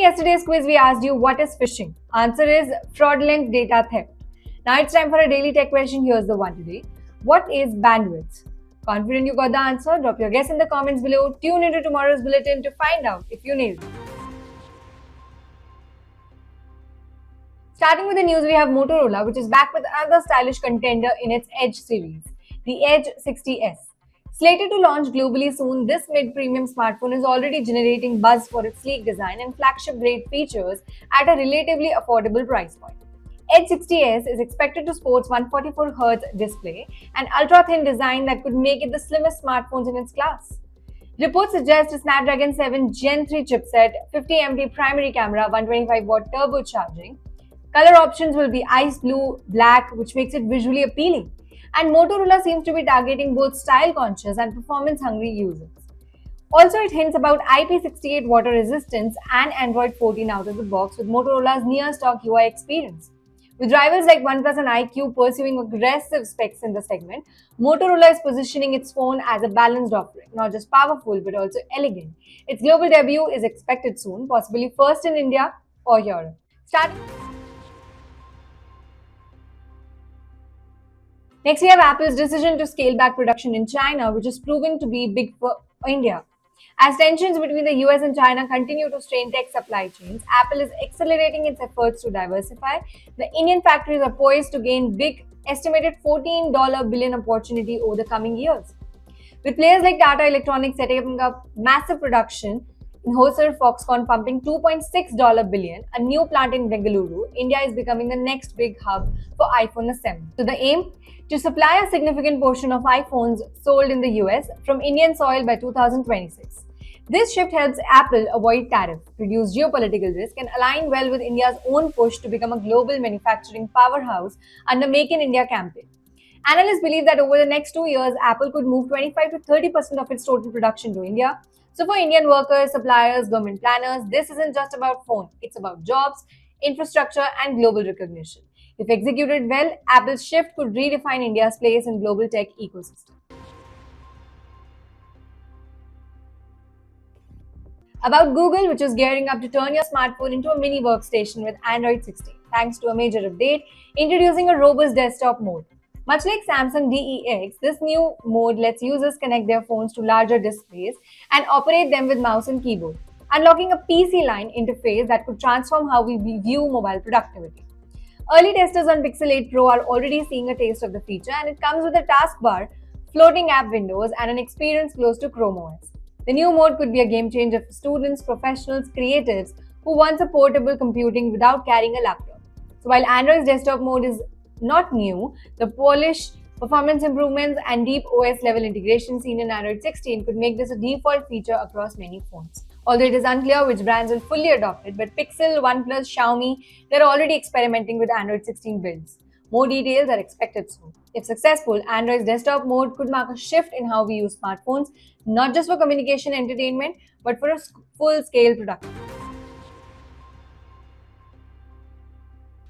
Yesterday's quiz, we asked you what is phishing. Answer is fraudulent data theft. Now it's time for a daily tech question. Here's the one today. What is bandwidth? Confident you got the answer? Drop your guess in the comments below. Tune into tomorrow's bulletin to find out if you nailed it. Starting with the news, we have Motorola, which is back with another stylish contender in its Edge series, the Edge 60s. Slated to launch globally soon, this mid-premium smartphone is already generating buzz for its sleek design and flagship-grade features at a relatively affordable price point. Edge 60s is expected to sport 144Hz display and ultra-thin design that could make it the slimmest smartphones in its class. Reports suggest a Snapdragon 7 Gen 3 chipset, 50MP primary camera, 125-watt turbocharging. Color options will be ice blue, black, which makes it visually appealing. And Motorola seems to be targeting both style-conscious and performance-hungry users. Also, it hints about IP68 water resistance and Android 14 out of the box with Motorola's near-stock UI experience. With rivals like OnePlus and iQOO pursuing aggressive specs in the segment, Motorola is positioning its phone as a balanced offering, not just powerful but also elegant. Its global debut is expected soon, possibly first in India or Europe. Next, we have Apple's decision to scale back production in China, which is proving to be big for India. As tensions between the US and China continue to strain tech supply chains, Apple is accelerating its efforts to diversify. The Indian factories are poised to gain big, estimated $14 billion opportunity over the coming years. With players like Tata Electronics setting up massive production in Hosur Foxconn pumping $2.6 billion, a new plant in Bengaluru, India is becoming the next big hub for iPhone assembly. So the aim? To supply a significant portion of iPhones sold in the US from Indian soil by 2026. This shift helps Apple avoid tariff, reduce geopolitical risk, and align well with India's own push to become a global manufacturing powerhouse under Make in India campaign. Analysts believe that over the next 2 years, Apple could move 25 to 30% of its total production to India. So for Indian workers, suppliers, government planners, this isn't just about phone, it's about jobs, infrastructure, and global recognition. If executed well, Apple's shift could redefine India's place in global tech ecosystem. About Google, which is gearing up to turn your smartphone into a mini workstation with Android 16, thanks to a major update introducing a robust desktop mode. Much like Samsung DeX, this new mode lets users connect their phones to larger displays and operate them with mouse and keyboard, unlocking a PC-line interface that could transform how we view mobile productivity. Early testers on Pixel 8 Pro are already seeing a taste of the feature, and it comes with a taskbar, floating app windows, and an experience close to Chrome OS. The new mode could be a game changer for students, professionals, creatives who want a portable computing without carrying a laptop. So while Android's desktop mode is not new, the polish, performance improvements, and deep OS level integration seen in Android 16 could make this a default feature across many phones. Although it is unclear which brands will fully adopt it, but Pixel, OnePlus, Xiaomi, they're already experimenting with Android 16 builds. More details are expected soon. If successful, Android's desktop mode could mark a shift in how we use smartphones, not just for communication and entertainment, but for a full-scale production.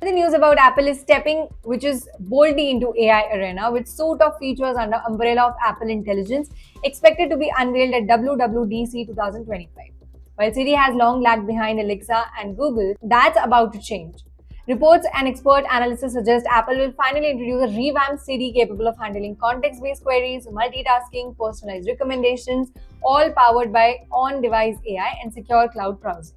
The news about Apple is stepping, which is boldly into AI arena with suite of features under umbrella of Apple Intelligence expected to be unveiled at WWDC 2025. While Siri has long lagged behind Alexa and Google, that's about to change. Reports and expert analysis suggest Apple will finally introduce a revamped Siri capable of handling context-based queries, multitasking, personalized recommendations, all powered by on-device AI and secure cloud browsing.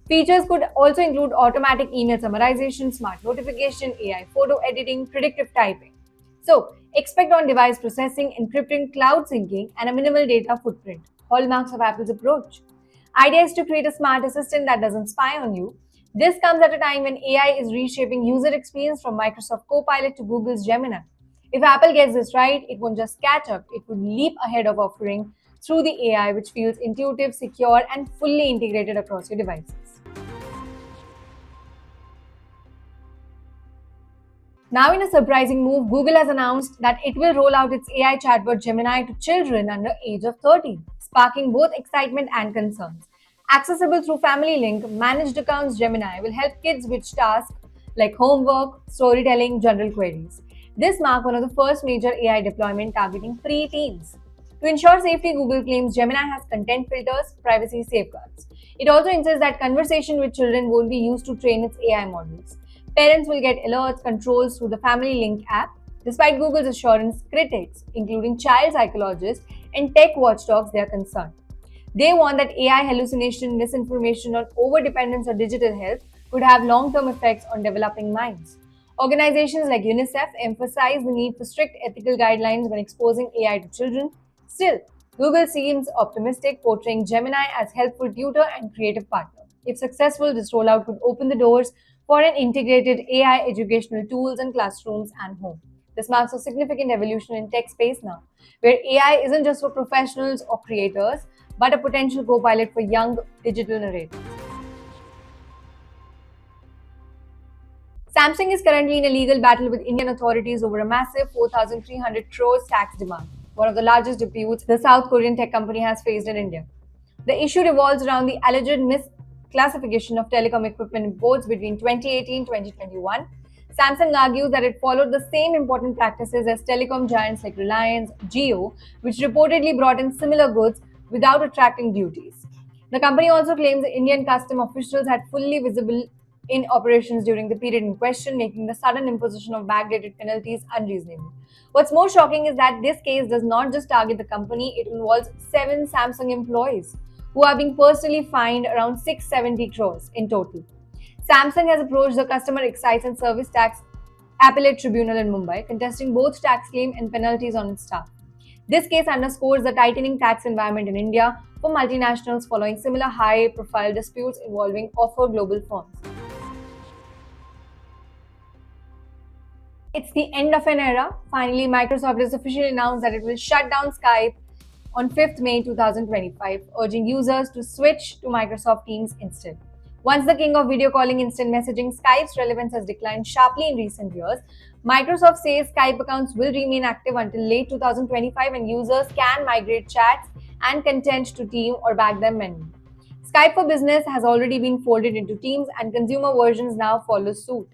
Features could also include automatic email summarization, smart notification, AI photo editing, predictive typing. So, expect on-device processing, encrypting, cloud syncing, and a minimal data footprint, hallmarks of Apple's approach. Idea is to create a smart assistant that doesn't spy on you. This comes at a time when AI is reshaping user experience from Microsoft Copilot to Google's Gemini. If Apple gets this right, it won't just catch up, it would leap ahead of offering through the AI which feels intuitive, secure, and fully integrated across your devices. Now, in a surprising move, Google has announced that it will roll out its AI chatbot Gemini to children under age of 13, sparking both excitement and concerns. Accessible through Family Link, managed accounts Gemini will help kids with tasks like homework, storytelling, general queries. This marks one of the first major AI deployment targeting pre-teens. To ensure safety, Google claims Gemini has content filters, privacy safeguards. It also insists that conversation with children won't be used to train its AI models. Parents will get alerts, controls through the Family Link app. Despite Google's assurance, critics, including child psychologists and tech watchdogs, they are concerned. They warn that AI hallucination, misinformation, or overdependence on digital health could have long term effects on developing minds. Organizations like UNICEF emphasize the need for strict ethical guidelines when exposing AI to children. Still, Google seems optimistic, portraying Gemini as helpful tutor and creative partner. If successful, this rollout could open the doors for an integrated AI educational tools in classrooms and home. This marks a significant evolution in tech space now, where AI isn't just for professionals or creators, but a potential co-pilot for young digital narrators. Samsung is currently in a legal battle with Indian authorities over a massive 4,300 crores tax demand, one of the largest disputes the South Korean tech company has faced in India. The issue revolves around the alleged misclassification of telecom equipment imports between 2018 2021. Samsung argues that it followed the same important practices as telecom giants like Reliance, Jio, which reportedly brought in similar goods without attracting duties. The company also claims the Indian custom officials had fully visible in operations during the period in question, making the sudden imposition of backdated penalties unreasonable. What's more shocking is that this case does not just target the company, it involves 7 Samsung employees who are being personally fined around 670 crores in total. Samsung has approached the Customer Excise and Service Tax Appellate Tribunal in Mumbai, contesting both tax claim and penalties on its staff. This case underscores the tightening tax environment in India for multinationals following similar high profile disputes involving offer global firms. It's the end of an era. Finally, Microsoft has officially announced that it will shut down Skype on 5th May 2025, urging users to switch to Microsoft Teams instead. Once the king of video calling instant messaging, Skype's relevance has declined sharply in recent years. Microsoft says Skype accounts will remain active until late 2025 and users can migrate chats and content to Team or back them manually. Skype for Business has already been folded into Teams and consumer versions now follow suit.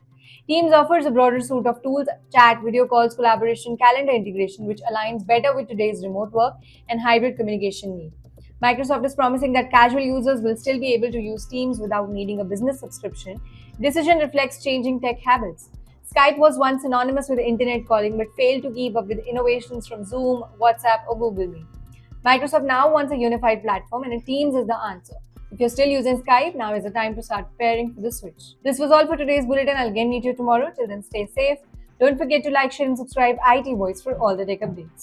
Teams offers a broader suite of tools, chat, video calls, collaboration, calendar integration, which aligns better with today's remote work and hybrid communication needs. Microsoft is promising that casual users will still be able to use Teams without needing a business subscription. Decision reflects changing tech habits. Skype was once synonymous with internet calling but failed to keep up with innovations from Zoom, WhatsApp, or Google Meet. Microsoft now wants a unified platform, and Teams is the answer. If you're still using Skype, now is the time to start preparing for the switch. This was all for today's bulletin. I'll again meet you tomorrow. Till then, stay safe. Don't forget to like, share, and subscribe IT Voice for all the tech updates.